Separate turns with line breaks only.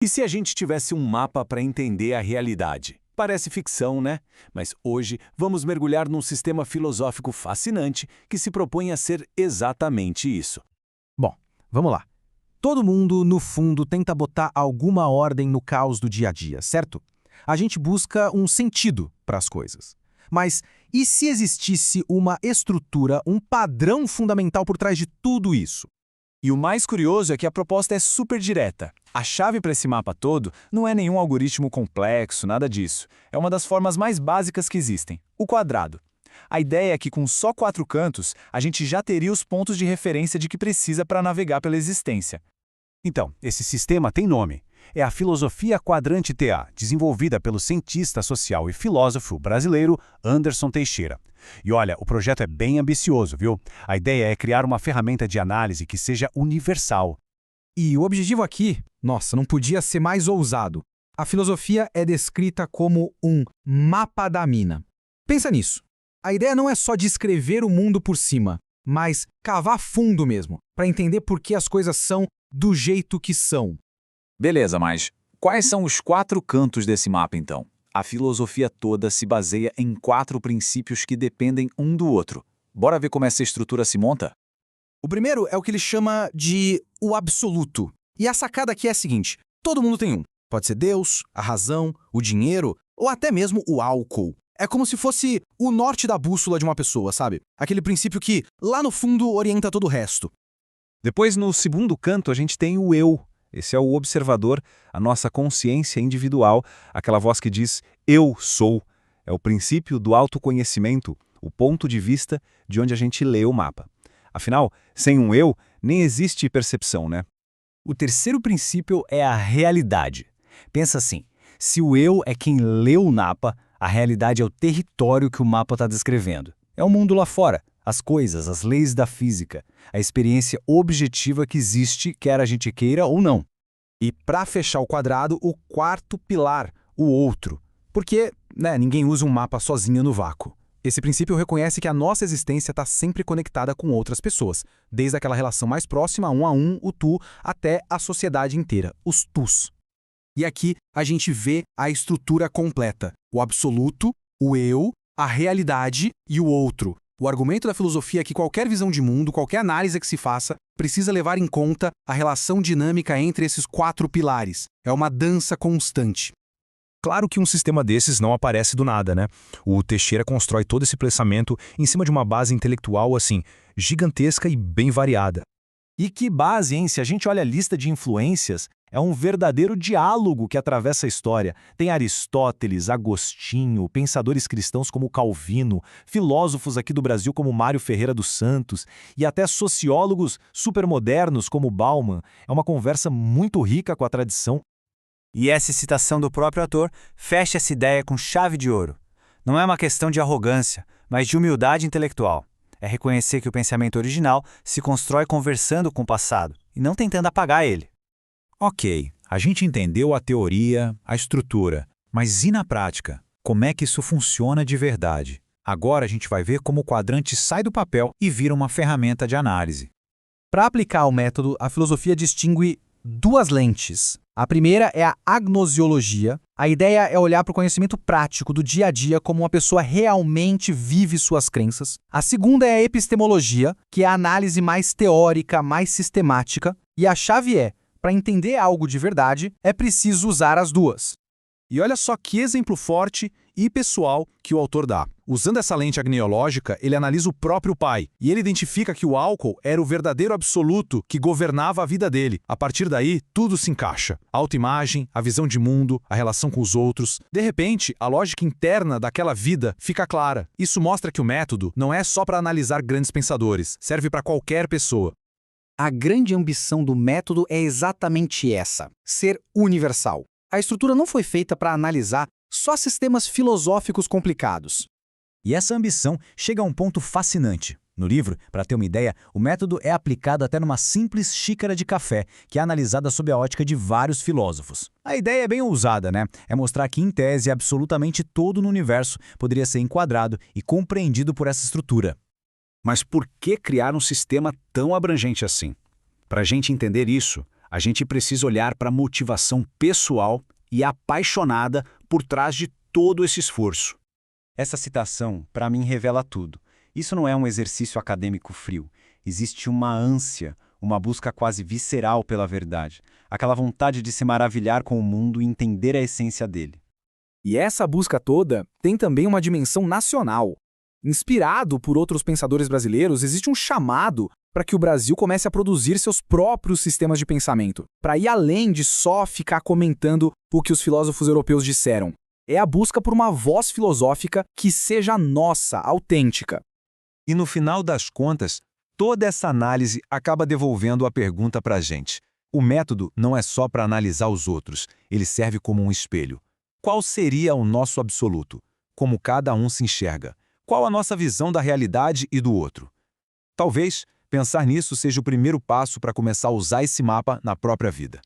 E se a gente tivesse um mapa para entender a realidade? Parece ficção, né? Mas hoje vamos mergulhar num sistema filosófico fascinante que se propõe a ser exatamente isso.
Bom, vamos lá. Todo mundo, no fundo, tenta botar alguma ordem no caos do dia a dia, certo? A gente busca um sentido para as coisas. Mas e se existisse uma estrutura, um padrão fundamental por trás de tudo isso?
E o mais curioso é que a proposta é super direta. A chave para esse mapa todo não é nenhum algoritmo complexo, nada disso. É uma das formas mais básicas que existem, o quadrado. A ideia é que com só 4 cantos, a gente já teria os pontos de referência de que precisa para navegar pela existência.
Então, esse sistema tem nome. É a filosofia quadrante TA, desenvolvida pelo cientista social e filósofo brasileiro Anderson Teixeira. E olha, o projeto é bem ambicioso, viu? A ideia é criar uma ferramenta de análise que seja universal.
E o objetivo aqui, nossa, não podia ser mais ousado. A filosofia é descrita como um mapa da mina. Pensa nisso. A ideia não é só descrever o mundo por cima, mas cavar fundo mesmo, para entender por que as coisas são do jeito que são.
Beleza, mas quais são os 4 cantos desse mapa, então? A filosofia toda se baseia em 4 princípios que dependem um do outro. Bora ver como essa estrutura se monta?
O primeiro é o que ele chama de o absoluto. E a sacada aqui é a seguinte: todo mundo tem um. Pode ser Deus, a razão, o dinheiro ou até mesmo o álcool. É como se fosse o norte da bússola de uma pessoa, sabe? Aquele princípio que, lá no fundo, orienta todo o resto.
Depois, no segundo canto, a gente tem o eu. Esse é o observador, a nossa consciência individual, aquela voz que diz eu sou. É o princípio do autoconhecimento, o ponto de vista de onde a gente lê o mapa. Afinal, sem um eu, nem existe percepção, né?
O terceiro princípio é a realidade. Pensa assim, se o eu é quem lê o mapa, a realidade é o território que o mapa está descrevendo. É o mundo lá fora, as coisas, as leis da física, a experiência objetiva que existe, quer a gente queira ou não.
E para fechar o quadrado, o quarto pilar, o outro. Porque, ninguém usa um mapa sozinho no vácuo. Esse princípio reconhece que a nossa existência está sempre conectada com outras pessoas, desde aquela relação mais próxima, um a um, o tu, até a sociedade inteira, os tus. E aqui a gente vê a estrutura completa, o absoluto, o eu, a realidade e o outro. O argumento da filosofia é que qualquer visão de mundo, qualquer análise que se faça, precisa levar em conta a relação dinâmica entre esses 4 pilares. É uma dança constante.
Claro que um sistema desses não aparece do nada, né? O Teixeira constrói todo esse pensamento em cima de uma base intelectual, assim, gigantesca e bem variada.
E que base, hein? Se a gente olha a lista de influências, é um verdadeiro diálogo que atravessa a história. Tem Aristóteles, Agostinho, pensadores cristãos como Calvino, filósofos aqui do Brasil como Mário Ferreira dos Santos e até sociólogos supermodernos como Bauman. É uma conversa muito rica com a tradição.
E essa citação do próprio autor fecha essa ideia com chave de ouro. Não é uma questão de arrogância, mas de humildade intelectual. É reconhecer que o pensamento original se constrói conversando com o passado, e não tentando apagar ele.
Ok, a gente entendeu a teoria, a estrutura, mas e na prática? Como é que isso funciona de verdade? Agora a gente vai ver como o quadrante sai do papel e vira uma ferramenta de análise.
Para aplicar o método, a filosofia distingue 2 lentes. A primeira é a agnosiologia. A ideia é olhar para o conhecimento prático do dia a dia como uma pessoa realmente vive suas crenças. A segunda é a epistemologia, que é a análise mais teórica, mais sistemática. E a chave é, para entender algo de verdade, é preciso usar as 2.
E olha só que exemplo forte e pessoal que o autor dá. Usando essa lente agniológica, ele analisa o próprio pai, e ele identifica que o álcool era o verdadeiro absoluto que governava a vida dele. A partir daí, tudo se encaixa. A autoimagem, a visão de mundo, a relação com os outros. De repente, a lógica interna daquela vida fica clara. Isso mostra que o método não é só para analisar grandes pensadores, serve para qualquer pessoa.
A grande ambição do método é exatamente essa: ser universal. A estrutura não foi feita para analisar só sistemas filosóficos complicados.
E essa ambição chega a um ponto fascinante. No livro, para ter uma ideia, o método é aplicado até numa simples xícara de café, que é analisada sob a ótica de vários filósofos. A ideia é bem ousada, né? É mostrar que, em tese, absolutamente todo no universo poderia ser enquadrado e compreendido por essa estrutura.
Mas por que criar um sistema tão abrangente assim? Para a gente entender isso, A gente precisa olhar para a motivação pessoal e apaixonada por trás de todo esse esforço.
Essa citação, para mim, revela tudo. Isso não é um exercício acadêmico frio. Existe uma ânsia, uma busca quase visceral pela verdade. Aquela vontade de se maravilhar com o mundo e entender a essência dele.
E essa busca toda tem também uma dimensão nacional. Inspirado por outros pensadores brasileiros, existe um chamado para que o Brasil comece a produzir seus próprios sistemas de pensamento, para ir além de só ficar comentando o que os filósofos europeus disseram. É a busca por uma voz filosófica que seja nossa, autêntica.
E no final das contas, toda essa análise acaba devolvendo a pergunta para a gente. O método não é só para analisar os outros, ele serve como um espelho. Qual seria o nosso absoluto? Como cada um se enxerga? Qual a nossa visão da realidade e do outro? Talvez pensar nisso seja o primeiro passo para começar a usar esse mapa na própria vida.